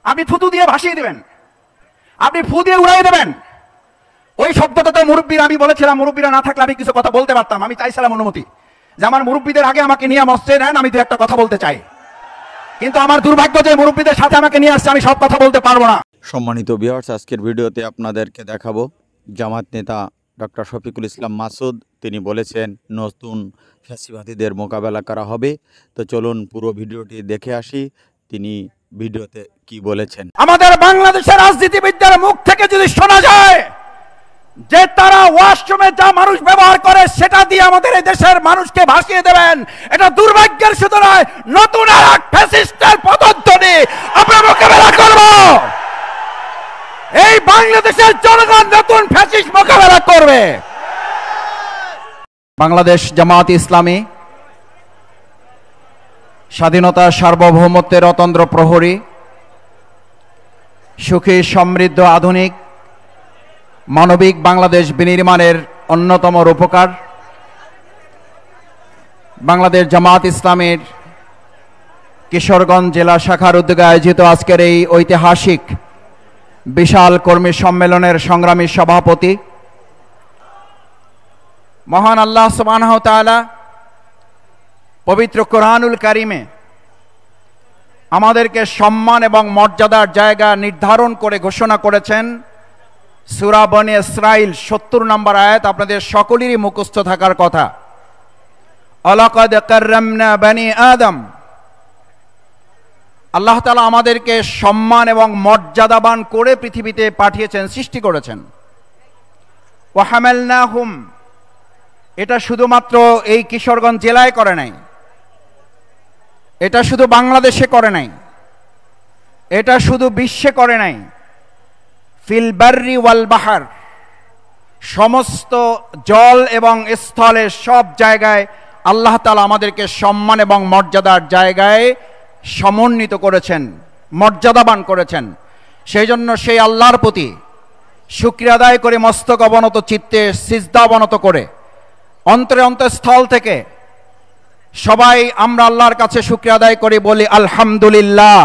আপনি থুতু দিয়ে ভাসিয়ে দেবেন, আপনি ফু দিয়ে উড়াই দেবেন। ওই শব্দটাতে মুরব্বীরা, আমি বলেছিলাম মুরব্বীরা না থাকলে আমি কিছু কথা বলতে পারতাম। আমি চাইছিলাম অনুমতি যে আমার মুরব্বীদের আগে আমাকে নিয়ে মসজিদে নেন, আমি দু একটা কথা বলতে চাই। কিন্তু আমার দুর্ভাগ্য যে মুরব্বীদের সাথে আমাকে নিয়ে আসছে, আমি সব কথা বলতে পারবো না। সম্মানিত ভিউয়ার্স, আজকের ভিডিওতে আপনাদেরকে দেখাবো জামাত নেতা ডক্টর শফিকুল ইসলাম মাসুদ। তিনি বলেছেন নতুন ফ্যাসিবাদীদের মোকাবেলা করা হবে। তো চলুন পুরো ভিডিওটি দেখে আসি তিনি ভিডিওতে কি বলেছেন। আমাদের বাংলাদেশের রাজনীতিবিদদের মুখ থেকে যদি শোনা যায় যে তারা ওয়াশরুমে যা মানুষ ব্যবহার করে সেটা দিয়ে আমাদের এই দেশের মানুষকে ভাসিয়ে দেবেন, এটা দুর্ভাগ্যের শুধু নয়, নতুন আর এক ফ্যাসিস্টের পদধ্বনি আমরা মোকাবেলা করব। এই বাংলাদেশের জনগণ নতুন ফ্যাসিস্ট মোকাবেলা করবে। বাংলাদেশ জামাত ইসলামী স্বাধীনতা সার্বভৌমত্বের অতন্দ্র প্রহরী, সুখী সমৃদ্ধ আধুনিক মানবিক বাংলাদেশ বিনির্মাণের অন্যতম রূপকার বাংলাদেশ জামাত ইসলামের কিশোরগঞ্জ জেলা শাখার উদ্যোগে আয়োজিত আজকের এই ঐতিহাসিক বিশাল কর্মী সম্মেলনের সংগ্রামী সভাপতি মহান আল্লাহ সুবহানাহু ওয়া তাআলা পবিত্র কোরআনুল কারিমে আমাদেরকে সম্মান এবং মর্যাদার জায়গা নির্ধারণ করে ঘোষণা করেছেন। সূরা বনী ইসরাঈল ৭০ নম্বর আয়াত আপনাদের সকলেরই মুখস্থ থাকার কথা। আলাকাদ কাররামনা বনী আদম। আল্লাহ তাআলা আমাদেরকে সম্মান এবং মর্যাদাবান করে পৃথিবীতে পাঠিয়েছেন, সৃষ্টি করেছেন। ওয়া হামালনাহুম, এটা শুধুমাত্র এই কিশোরগঞ্জ জেলায় করে নাই, এটা শুধু বাংলাদেশে করে নাই, এটা শুধু বিশ্বে করে নাই। ফিল বাররি ওয়াল বাহার, সমস্ত জল এবং স্থলের সব জায়গায় আল্লাহ তাআলা আমাদেরকে সম্মান এবং মর্যাদার জায়গায় সমন্বিত করেছেন, মর্যাদাবান করেছেন। সেই জন্য সেই আল্লাহর প্রতি শুকরিয়া আদায় করে মস্তক অবনত চিত্তে সিজদা অবনত করে অন্তরে অন্তঃস্থল থেকে সবাই আমরা আল্লাহর কাছে শুকরিয়া আদায় করি, বলি আলহামদুলিল্লাহ।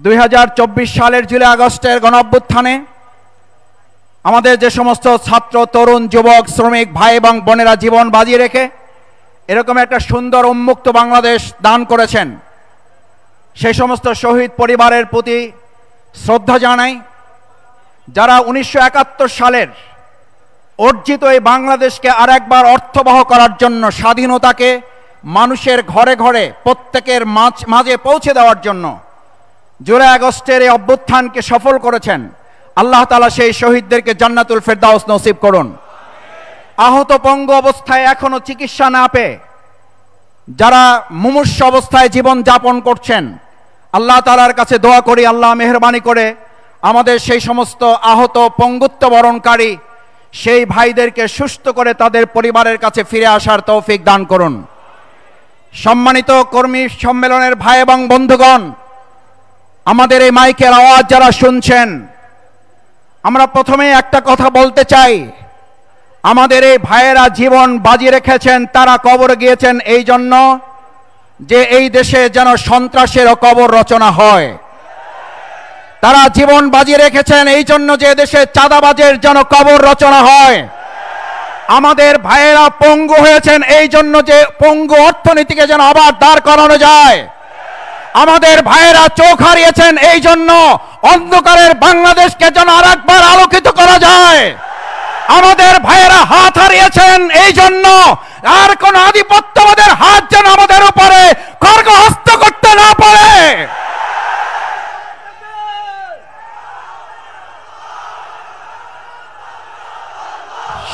2024 সালের জুলাই আগস্টের গণঅভ্যুত্থানে আমাদের যে সমস্ত ছাত্র, তরুণ, যুবক, শ্রমিক ভাই এবং বোনেরা জীবন বাজি রেখে এরকম একটা সুন্দর উন্মুক্ত বাংলাদেশ দান করেছেন, সেই সমস্ত শহীদ পরিবারের প্রতি শ্রদ্ধা জানাই। যারা 1971 সালের অর্জিত এই বাংলাদেশকে আরেকবার অর্থবহ করার জন্য, স্বাধীনতাকে মানুষের ঘরে ঘরে প্রত্যেকের মাঝে পৌঁছে দেওয়ার জন্য জুলাই আগস্টের এই অভ্যুত্থানকে সফল করেছেন, আল্লাহ তাআলা সেই শহীদদেরকে জান্নাতুল ফেরদাউস নসিব করুন। আহত পঙ্গু অবস্থায় এখনো চিকিৎসা না পেয়ে যারা মুমূর্ষ অবস্থায় জীবন যাপন করছেন, আল্লাহ তাআলার কাছে দোয়া করি আল্লাহ মেহেরবানি করে আমাদের সেই সমস্ত আহত পঙ্গুত্ব বরণকারী সেই ভাইদেরকে সুস্থ করে তাদের পরিবারের কাছে ফিরে আসার তৌফিক দান করুন। সম্মানিত কর্মী সম্মেলনের ভাই এবং বন্ধুগণ, আমাদের এই মাইকের আওয়াজ যারা শুনছেন, আমরা প্রথমে একটা কথা বলতে চাই, আমাদের এই ভাইয়েরা জীবন বাজি রেখেছেন, তারা কবর গিয়েছেন এই জন্য যে এই দেশে যেন সন্ত্রাসেরও কবর রচনা হয়। তারা জীবন বাজি রেখেছেন এই জন্য যে দেশে চাঁদাবাজের যেন কবর রচনা হয়। আমাদের ভাইয়েরা পঙ্গু হয়েছেন এই জন্য যে পঙ্গু অর্থনীতিকে যেন আবার দাঁড় করানো যায়। আমাদের ভাইয়েরা চোখ হারিয়েছেন এই জন্য অন্ধকারের বাংলাদেশকে যেন আরেকবার আলোকিত করা যায়। আমাদের ভাইয়েরা হাত হারিয়েছেন এই জন্য আর কোন আধিপত্যবাদের হাত যেন আমাদের উপরে খড়গহস্ত করতে না পারে।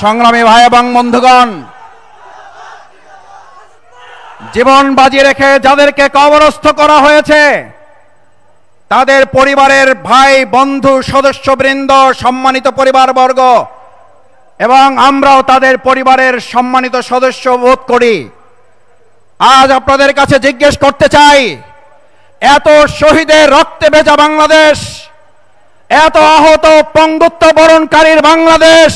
সংগ্রামী ভাই এবং বন্ধুগণ, জীবন বাজি রেখে যাদেরকে কবরস্থ করা হয়েছে তাদের পরিবারের ভাই, বন্ধু, সদস্যবৃন্দ, সম্মানিত পরিবারবর্গ এবং আমরাও তাদের পরিবারের সম্মানিত সদস্য বোধ করি। আজ আপনাদের কাছে জিজ্ঞেস করতে চাই, এত শহীদের রক্তে ভেজা বাংলাদেশ, এত আহত পঙ্গুত্ব বরণকারীর বাংলাদেশ,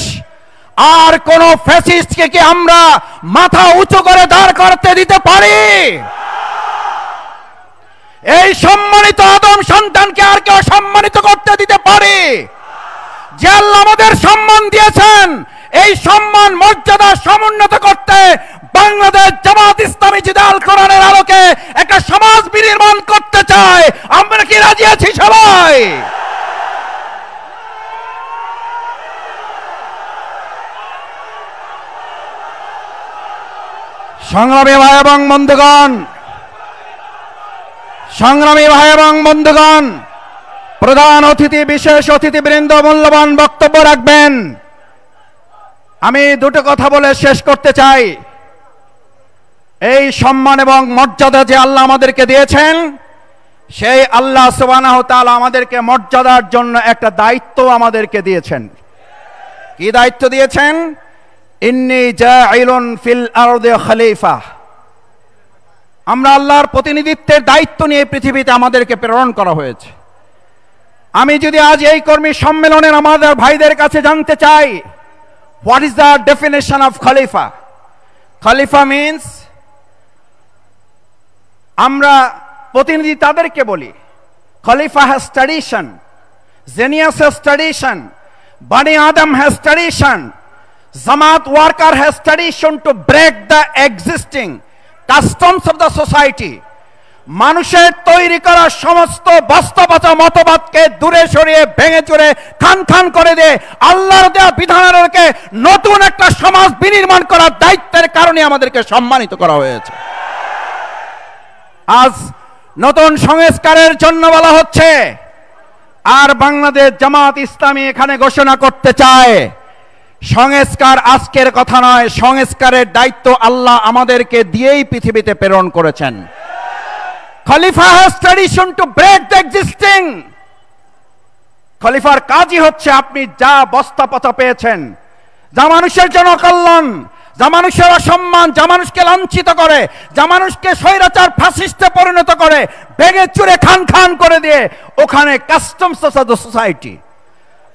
আর কোন ফ্যাসিস্টকে কি আমরা মাথা উঁচু করে দাঁড় করতে দিতে পারি? এই সম্মানিত আদম সন্তানকে আর কেউ সম্মানিত করতে দিতে পারে? যে আল্লাহ আমাদের সম্মান দিয়েছেন, এই সম্মান মর্যাদা সমুন্নত করতে বাংলাদেশ জামাত ইসলামী যদি আল কোরআনের আলোকে একটা সমাজ বিনির্মাণ করতে চায়, আমরা কি রাজি আছি সবাই? সংগ্রামী ভাই এবং বন্ধুগণ, সংগ্রামী ভাই এবং বন্ধুগণ, প্রধান অতিথি, বিশেষ অতিথিবৃন্দ মূল্যবান বক্তব্য রাখবেন। আমি দুটো কথা বলে শেষ করতে চাই। এই সম্মান এবং মর্যাদা যে আল্লাহ আমাদেরকে দিয়েছেন, সেই আল্লাহ সুবহানাহু ওয়া তাআলা আমাদেরকে মর্যাদার জন্য একটা দায়িত্ব আমাদেরকে দিয়েছেন। কি দায়িত্ব দিয়েছেন? ইন্নী জাইলুন ফিল আরদি খলিফা। আমরা আল্লাহর প্রতিনিধিত্বের দায়িত্ব নিয়ে পৃথিবীতে আমাদেরকে প্রেরণ করা হয়েছে। আমি যদি আজ এই কর্মী সম্মেলনের আমাদের ভাইদের কাছে জানতে চাই, what is the definition of খলিফা? খলিফা মিন্স, আমরা প্রতিনিধি তাদেরকে বলি, খলিফা has tradition, genius has tradition, বানি আদম হ্যাজ ট্র্যাডিশন, জামাত worker has tradition to break the existing customs of the society. মানুষের তৈরি করা সমস্ত বাস্তবতা মতবাদকে দূরে সরিয়ে ভেঙে চুরে খান খান করে দিয়ে আল্লাহর দেওয়া বিধানকে নতুন একটা সমাজ বিনির্মাণ করার দায়িত্বের কারণে আমাদেরকে সম্মানিত করা হয়েছে। আজ নতুন সংস্কারের জন্য বলা হচ্ছে, আর বাংলাদেশ জামাত ইসলামী এখানে ঘোষণা করতে চায়, সংস্কার আজকের কথা নয়, সংস্কারের দায়িত্ব আল্লাহ আমাদেরকে দিয়েই পৃথিবীতে প্রেরণ করেছেন। খলিফা has tradition to break the existing. খলিফার কাজই হচ্ছে আপনি যা বস্তাপচা পেয়েছেন, যা মানুষের জন্য কল্যাণ, যা মানুষের অসম্মান, যা মানুষকে লাঞ্ছিত করে, যা মানুষকে স্বৈরাচার ফাসিস্টে পরিণত করে, ভেঙে চুরে খান খান করে দিয়ে ওখানে কাস্টমস অফ দ্য সোসাইটি,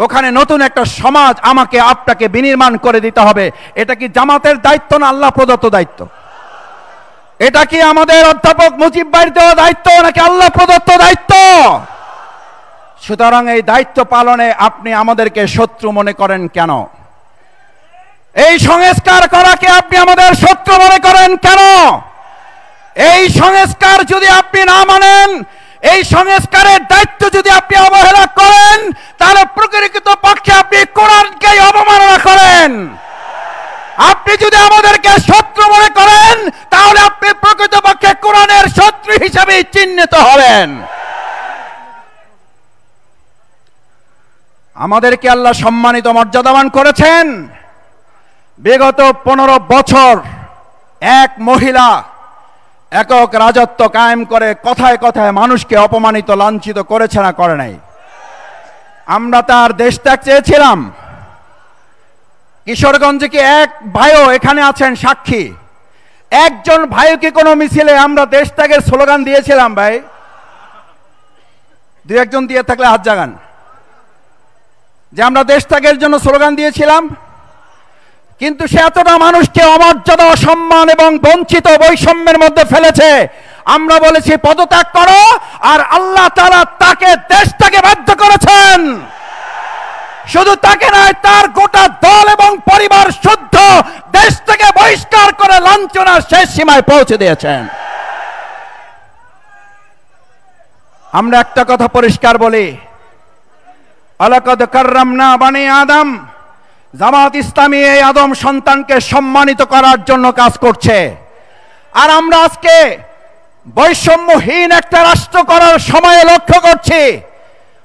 ওখানে নতুন একটা সমাজ আমাকে আপনাকে বিনির্মাণ করে দিতে হবে। এটা কি জামাতের দায়িত্ব না আল্লাহ প্রদত্ত দায়িত্ব? এটা কি আমাদের অধ্যাপক মুজিব ভাইয়ের দেওয়া দায়িত্ব নাকি আল্লাহ প্রদত্ত দায়িত্ব? সুতরাং এই দায়িত্ব পালনে আপনি আমাদেরকে শত্রু মনে করেন কেন? এই সংস্কার করাকে আপনি আমাদের শত্রু মনে করেন কেন? এই সংস্কার যদি আপনি না মানেন, এই সংস্কারের দায়িত্ব যদি আপনি অবহেলা করেন, তাহলে প্রকৃত পক্ষে আপনি কোরআনকে অবমাননা করেন। আপনি যদি আমাদেরকে শত্রু মনে করেন, তাহলে আপনি প্রকৃত পক্ষে কোরআনের শত্রু হিসেবে চিহ্নিত হবেন। আমাদেরকে আল্লাহ সম্মানিত মর্যাদাবান করেছেন। বিগত 15 বছর এক মহিলা একক রাজত্ব কায়েম করে কথায় কথায় মানুষকে অপমানিত লাঞ্ছিত করেছে না করে নাই? আমরা তার দেশ ত্যাগ চেয়েছিলাম। কিশোরগঞ্জে কি এক ভাইও এখানে আছেন সাক্ষী, একজন ভাইও কি কোনো মিছিলে আমরা দেশ ত্যাগের স্লোগান দিয়েছিলাম? ভাই দুই একজন দিয়ে থাকলে হাত জাগান যে আমরা দেশ ত্যাগের জন্য স্লোগান দিয়েছিলাম। কিন্তু সে এতটা মানুষকে অমর্যাদা, অসম্মান এবং বঞ্চিত বৈষম্যের মধ্যে ফেলেছে, আমরা বলেছি পদত্যাগ করো, আর আল্লাহ তাআলা তাকে দেশ থেকে বাধ্য করেছেন। শুধু তাকে নয়, তার গোটা দল এবং পরিবার শুদ্ধ দেশ থেকে বহিষ্কার করে লাঞ্ছনার শেষ সীমায় পৌঁছে দিয়েছেন। আমরা একটা কথা পরিষ্কার বলি, আলাকাদ কাররামনা বানি আদম। জামাত ইসলামী এই আদম সন্তানকে সম্মানিত করার জন্য কাজ করছে। আর আমরা আজকে বৈষম্যহীন একটা রাষ্ট্র করার সময়ে লক্ষ্য করছি।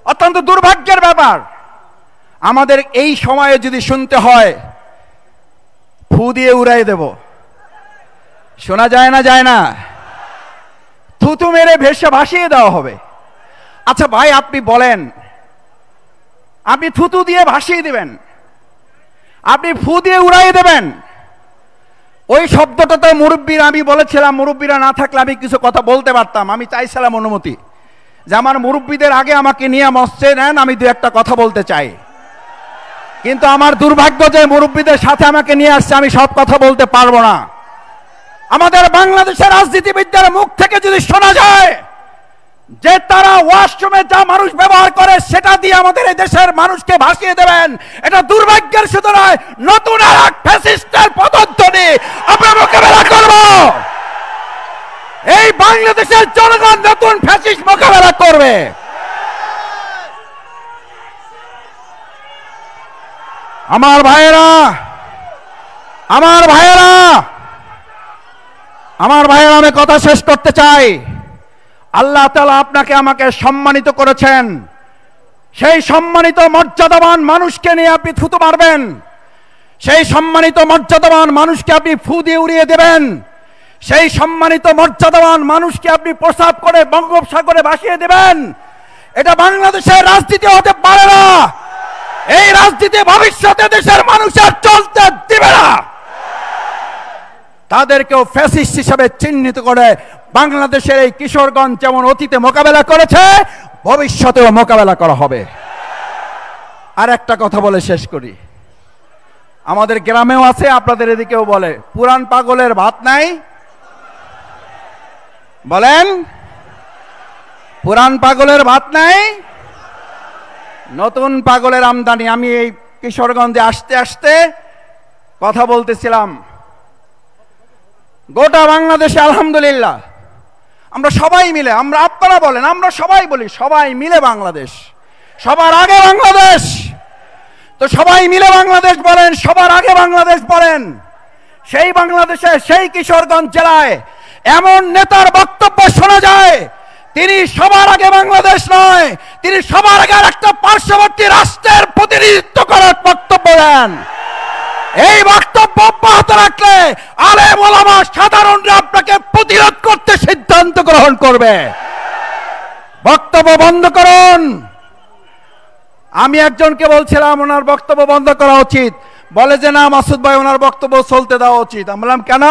অত্যন্ত দুর্ভাগ্যের ব্যাপার, আমাদের এই সময়ে যদি শুনতে হয় ফু দিয়ে উড়াই দেব, শোনা যায় না? যায় না? থুতু মেরে ভেসে ভাসিয়ে দেওয়া হবে। আচ্ছা ভাই, আপনি বলেন, আপনি থুতু দিয়ে ভাসিয়ে দিবেন, আপনি ফু দিয়ে উড়াই দেবেন? ওই শব্দটাতে মুরব্বীরা, আমি বলেছিলাম মুরব্বীরা না থাকলে আমি কিছু কথা বলতে পারতাম। আমি চাইছিলাম অনুমতি যে আমার মুরব্বীদের আগে আমাকে নিয়ে মঞ্চে নেন, আমি দু একটা কথা বলতে চাই। কিন্তু আমার দুর্ভাগ্য যে মুরব্বীদের সাথে আমাকে নিয়ে আসছে, আমি সব কথা বলতে পারবো না। আমাদের বাংলাদেশের রাজনীতিবিদদের মুখ থেকে যদি শোনা যায় যে তারা ওয়াশরুমে যা মানুষ ব্যবহার করে সেটা দিয়ে আমাদের এই দেশের মানুষকে ভাসিয়ে দেবেন, এটা দুর্ভাগ্যের শুধু নয়, নতুন আর এক ফ্যাসিস্টের পদধ্বনি আমরা মোকাবেলা করব। এই বাংলাদেশের জনগণ নতুন ফ্যাসিস্ট মোকাবেলা করবে। আমার ভাইয়েরা, আমি কথা শেষ করতে চাই। আল্লাহ তাআলা আপনাকে আমাকে সম্মানিত করেছেন, সেই সম্মানিত মর্যাদাবান মানুষকে নিয়ে আপনি থুতু মারবেন, সেই সম্মানিত মর্যাদাবান মানুষকে আপনি ফু দিয়ে উড়িয়ে দেবেন, সেই সম্মানিত মর্যাদাবান মানুষকে আপনি প্রস্রাব করে বঙ্গোপসাগরে ভাসিয়ে দেবেন। এটা বাংলাদেশের রাজনীতি হতে পারে না। এই রাজনীতি ভবিষ্যতে দেশের মানুষ আর চলতে দিবে না। তাদেরকেও ফ্যাসিস্ট হিসেবে চিহ্নিত করে বাংলাদেশের এই কিশোরগঞ্জ যেমন অতীতে মোকাবেলা করেছে, ভবিষ্যতেও মোকাবেলা করা হবে। আর একটা কথা বলে শেষ করি, আমাদের গ্রামেও আছে, আপনাদের এদিকেও বলে, পুরান পাগলের ভাত নাই। বলেন, পুরান পাগলের ভাত নাই, নতুন পাগলের আমদানি। আমি এই কিশোরগঞ্জে আসতে আসতে কথা বলতেছিলাম, গোটা বাংলাদেশে আলহামদুলিল্লাহ আমরা সবাই মিলে, আপনারা বলেন, আমরা সবাই বলি, সবাই মিলে বাংলাদেশ, সবার আগে বাংলাদেশ। তো সবাই মিলে বাংলাদেশ বলেন, সবার আগে বাংলাদেশ বলেন। সেই বাংলাদেশে, সেই কিশোরগঞ্জ জেলায় এমন নেতার বক্তব্য শোনা যায়, তিনি সবার আগে বাংলাদেশ নয়, তিনি সবার আগে একটা পার্শ্ববর্তী রাষ্ট্রের প্রতিনিধিত্ব করার বক্তব্য দেন। এই বক্তব্য অব্যাহত রাখলে আলেম ওলামা সাধারণরা আপনাকে প্রতিরোধ করতে সিদ্ধান্ত গ্রহণ করবে। বক্তব্য বন্ধ করুন। আমি একজনকে বলছিলাম ওনার বক্তব্য বন্ধ করা উচিত, বলে যে না মাসুদ ভাই ওনার বক্তব্য চলতে দেওয়া উচিত। আমি বললাম কেন?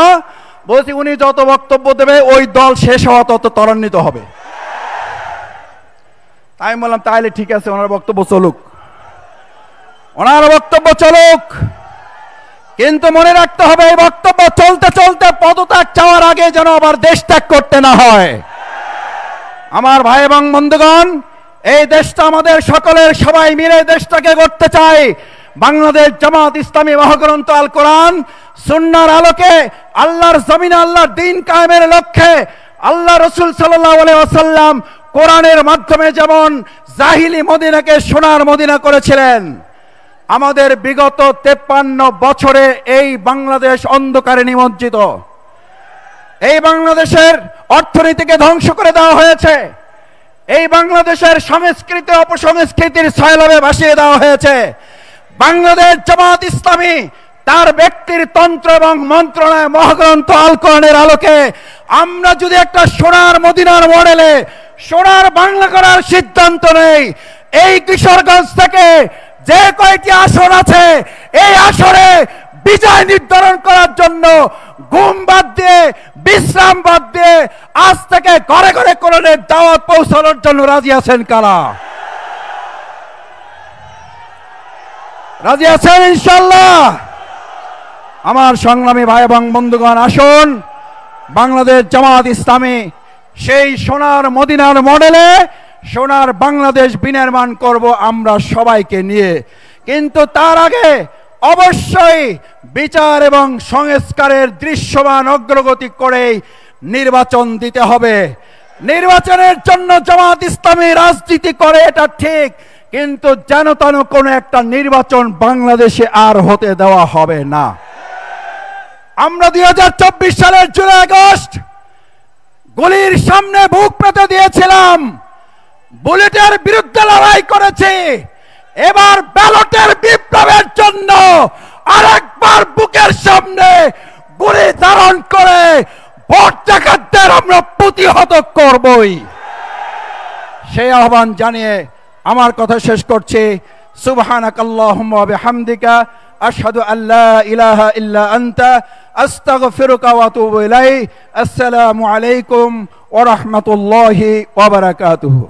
বলছি উনি যত বক্তব্য দেবে ওই দল শেষ হওয়া তত ত্বরান্বিত হবে। তাই আমি বললাম তাহলে ঠিক আছে, ওনার বক্তব্য চলুক, ওনার বক্তব্য চলুক, কিন্তু মনে রাখতে হবে এই বক্তব্য চলতে চলতে পদত্যাগ চাওয়ার আগে যেন আবার দেশ ত্যাগ করতে না হয়। আমার ভাই এবং বন্ধুগণ, এই দেশটা আমাদের সকলের, সবাই মিলে দেশটাকে গড়তে চাই। বাংলাদেশ জামাত ইসলামী মহাগ্রন্থ আল কোরআন সুন্নাহর আলোকে আল্লাহর জমিনে আল্লাহর দ্বীন কায়েমের লক্ষ্যে আল্লাহ রাসূল সাল্লাল্লাহু আলাইহি ওয়াসাল্লাম কোরআনের মাধ্যমে যেমন জাহিলি মদিনাকে সোনার মদিনা করেছিলেন, আমাদের বিগত 53 বছরে এই বাংলাদেশ অন্ধকারে নিমজ্জিত। এই বাংলাদেশের অর্থনীতিকে ধ্বংস করে দেওয়া হয়েছে, এই বাংলাদেশের সংস্কৃতি অপসংস্কৃতির ছায়ালাভে ভাসিয়ে দেওয়া হয়েছে। বাংলাদেশ জামাত ইসলামী তার ব্যক্তির তন্ত্র এবং মন্ত্রণায় মহাগ্রন্থ আল কোরআনের আলোকে আমরা যদি একটা সোনার মদিনার মডেলে সোনার বাংলা করার সিদ্ধান্ত নেই, এই কিশোরগঞ্জ থেকে যে কয়টি আসন আছে এই আসনে বিজয় নির্ধারণ করার জন্য ঘুম বাদ দিয়ে, বিশ্রাম বাদ দিয়ে আজ থেকে ঘরে ঘরে কোরআনের দাওয়াত পৌঁছানোর জন্য রাজি আছেন কারা? রাজি আছেন ইনশাআল্লাহ? আমার সংগ্রামী ভাই এবং বন্ধুগণ, আসুন বাংলাদেশ জামাত ইসলামী সেই সোনার মদিনার মডেলে সোনার বাংলাদেশ বিনির্মাণ করব আমরা সবাইকে নিয়ে। কিন্তু তার আগে অবশ্যই বিচার এবং সংস্কারের দৃশ্যমান অগ্রগতি করে নির্বাচন দিতে হবে। নির্বাচনের জন্য জামাত ইসলামী রাজনীতি করে, এটা ঠিক, কিন্তু যেন তেন কোনো একটা নির্বাচন বাংলাদেশে আর হতে দেওয়া হবে না। আমরা 2024 সালের জুলাই আগস্ট গুলির সামনে বুক পেতে দিয়েছিলাম, বুলেটের বিরুদ্ধে লড়াই করেছি। এবার ব্যালটের বিপ্লবের জন্য আরেকবার বুকের সামনে গুলি ধারণ করে ভোট ডাকাতদের আমরা প্রতিহত করবই। সেই আহ্বান জানিয়ে আমার কথা শেষ করছি। সুবহানাকাল্লাহুম্মা ওয়া বিহামদিকা আশহাদু আল্লা ইলাহা ইল্লা আনতা আস্তাগফিরুকা ওয়া আতুবু ইলাইক। আসসালামু আলাইকুম ওয়া রাহমাতুল্লাহি ওয়া বারাকাতুহু।